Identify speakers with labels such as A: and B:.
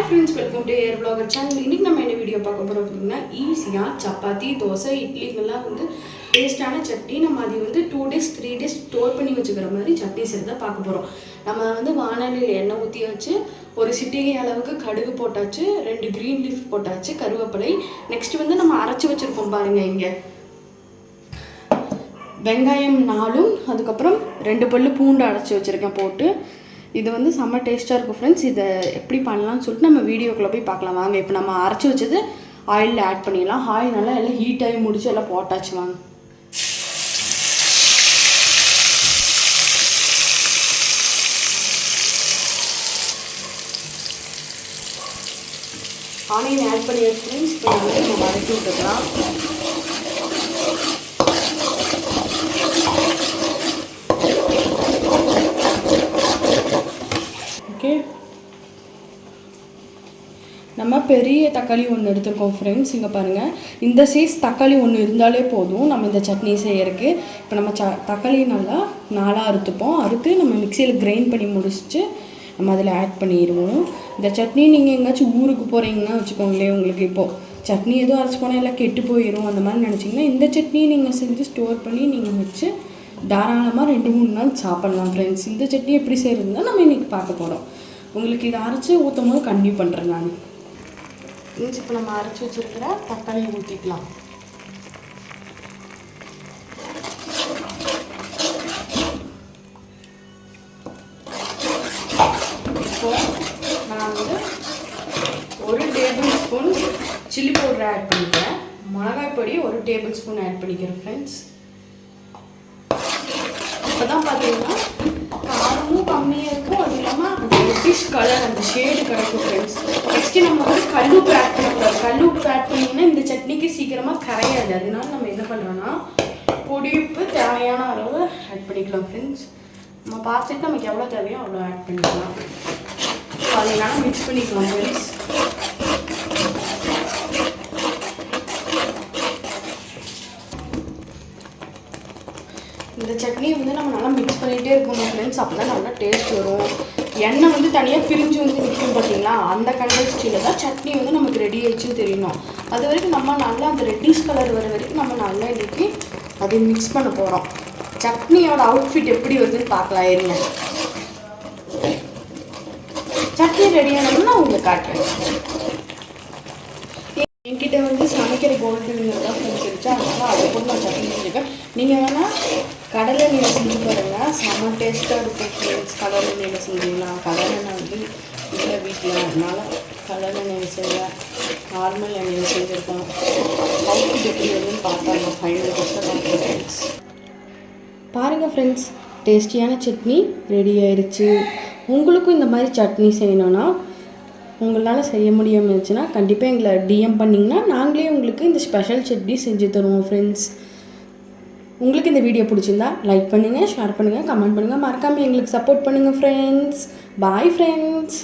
A: friends, welcome to Air Vlogger channel. இன்னைக்கு நம்ம என்ன வீடியோ பார்க்க போறோம் அப்படினா ஈஸியா சப்பாத்தி, தோசை, இட்லிங்கெல்லாம் வந்து டேஸ்டான சட்னி நம்ம அது வந்து 2 days 3 days ஸ்டோர் பண்ணி வச்சுக்கிற மாதிரி சட்னி செய்றத பார்க்க போறோம். நம்ம வந்து வாணலில எண்ணெய் ஊத்தி வச்சு ஒரு சிட்டிகை அளவுக்கு கடுகு போட்டாச்சு, 2 green leaf போட்டாச்சு, கருவேப்பிலை. நெக்ஸ்ட் வந்து நம்ம அரைச்சு வச்சிருக்கோம் பாருங்க இங்க. வெங்காயம் 4, அதுக்கு அப்புறம் 2 பல்லு பூண்டு அரைச்சு வச்சிருக்கேன் போட்டு. இது வந்து செம்ம டேஸ்ட்டாக இருக்கும் ஃப்ரெண்ட்ஸ். இதை எப்படி பண்ணலாம்னு சொல்லிட்டு நம்ம வீடியோக்குள்ளே போய் பார்க்கலாம் வாங்க. இப்போ நம்ம அரைச்சி வச்சது ஆயிலில் ஆட் பண்ணிடலாம். ஆயில் நல்லா எல்லாம் ஹீட் ஆகி முடிச்சு எல்லாம் போட்டாச்சு வாங்க. ஆனியன் ஆட் பண்ணி ஃப்ரெண்ட்ஸ். இப்போ வந்து நம்ம வதக்கி விட்டுக்கலாம். ஓகே, நம்ம பெரிய தக்காளி ஒன்று எடுத்துருக்கோம் ஃப்ரெண்ட்ஸ். இங்கே பாருங்கள், இந்த சைஸ் தக்காளி ஒன்று இருந்தாலே போதும் நம்ம இந்த சட்னி செய்யறதுக்கு. இப்போ நம்ம தக்காளி நல்லா 4 அறுத்துப்போம். அறுத்து நம்ம மிக்சியில் கிரைண்ட் பண்ணி முடிச்சுட்டு நம்ம அதில் ஆட் பண்ணிடுவோம். இந்த சட்னி நீங்கள் எங்கேயாச்சும் ஊருக்கு போகிறீங்கன்னா வச்சுக்கோங்களேன், உங்களுக்கு இப்போது சட்னி எதுவும் அரைச்சி போனால் எல்லாம் கெட்டு போயிடும் அந்த மாதிரி நினச்சிங்கன்னா இந்த சட்னியை நீங்கள் செஞ்சு ஸ்டோர் பண்ணி நீங்கள் வச்சு தாராளமாக 2-3 நாள் சாப்பிட்லாம் ஃப்ரெண்ட்ஸ். இந்த சட்னி எப்படி செய்கிறதுனா நம்ம இன்றைக்கி பார்க்க போகிறோம். உங்களுக்கு இதை அரைச்சி ஊற்றும் போது கண்டிப்பாக பண்ணுறேன் நான். இப்போ நம்ம அரைச்சி வச்சுருக்கிற தக்காளி ஊற்றிக்கலாம். இப்போ நான் வந்து 1 tablespoon chilli powder add பண்ணிக்கிறேன். மிளகாய் பொடி 1 டேபிள் ஸ்பூன் ஆட் பண்ணிக்கிறேன் ஃப்ரெண்ட்ஸ். இப்போ தான் பார்த்தீங்கன்னா காரமும் கம்மியாக இருக்கும், அது இல்லாமல் அந்த ரெட்டிஷ் கலர் அந்த ஷேடு கிடைக்கும் ஃப்ரெண்ட்ஸ். நெக்ஸ்ட்டு நம்ம வந்து கல்லுப்பு ஆட் பண்ணக்கூடாது. கல்லுப்பு ஆட் பண்ணிங்கன்னா இந்த சட்னிக்கு சீக்கிரமாக கரையாது. அதனால நம்ம என்ன பண்ணுறோன்னா பொடி உப்பு தேவையான அளவு ஆட் பண்ணிக்கலாம் ஃப்ரெண்ட்ஸ். நம்ம பார்த்துட்டு நமக்கு எவ்வளோ தேவையோ அவ்வளோ ஆட் பண்ணிக்கலாம். அதனால மிக்ஸ் பண்ணிக்கலாம் ஃப்ரெண்ட்ஸ். இந்த சட்னி வந்து நம்ம நல்லா மிக்ஸ் பண்ணிகிட்டே இருக்கணும் ஃப்ரெண்ட்ஸ். அப்போ தான் நல்லா டேஸ்ட் வரும். எண்ணெய் வந்து தனியாக பிரிஞ்சு வந்து நிற்கும் பார்த்தீங்களா, அந்த கன்சிஸ்டன்சியில் தான் சட்னி வந்து நமக்கு ரெடி ஆயிடுச்சுன்னு தெரியணும். அது வரைக்கும் நம்ம நல்லா அந்த ரெட்டிஷ் கலர் வர வரைக்கும் நம்ம நல்லா இன்றைக்கி அதை மிக்ஸ் பண்ண போகிறோம். சட்னியோட அவுட்ஃபிட் எப்படி வருதுன்னு பார்க்கலாம் இருங்க. சட்னி ரெடி ஆனதுன்னு நான் உங்களுக்கு காட்டுறேன். என்கிட்ட வந்து சமைக்கிற கோல்டு தான் செஞ்சிருச்சு, அதனால் அதை போட்டு நான் சட்னி செஞ்சுருக்கேன். நீங்கள் வேணால் கடலை எண்ணெயில் செஞ்சு பாருங்கள், செம்ம டேஸ்ட்டாக இருக்கும் ஃப்ரெண்ட்ஸ். கடலை எண்ணெயில் செஞ்சிங்கன்னா கடலை எண்ணெய் வந்து இல்லை வீட்டில், அதனால் கடலை எண்ணெயில் செய்ய நார்மல் எண்ணெயில் செஞ்சுருக்கோம். அவுட்ஃபிட் எப்படி வருதுன்னு பார்த்தாங்க. ஃபைனல் டேஸ்ட்டாக ஃப்ரெண்ட்ஸ் பாருங்கள் ஃப்ரெண்ட்ஸ், டேஸ்டியான சட்னி ரெடி ஆயிடுச்சு. உங்களுக்கும் இந்த மாதிரி சட்னி செய்யணுன்னா உங்களால் செய்ய முடியாமல் இருந்துச்சுன்னா கண்டிப்பாக எங்களை டிஎம் பண்ணிங்கன்னா நாங்களே உங்களுக்கு இந்த ஸ்பெஷல் சட்னி செஞ்சு தருவோம் ஃப்ரெண்ட்ஸ். உங்களுக்கு இந்த வீடியோ பிடிச்சிருந்தா லைக் பண்ணுங்கள், ஷேர் பண்ணுங்கள், கமெண்ட் பண்ணுங்கள், மறக்காமல் எங்களுக்கு சப்போர்ட் பண்ணுங்கள் ஃப்ரெண்ட்ஸ். Bye friends.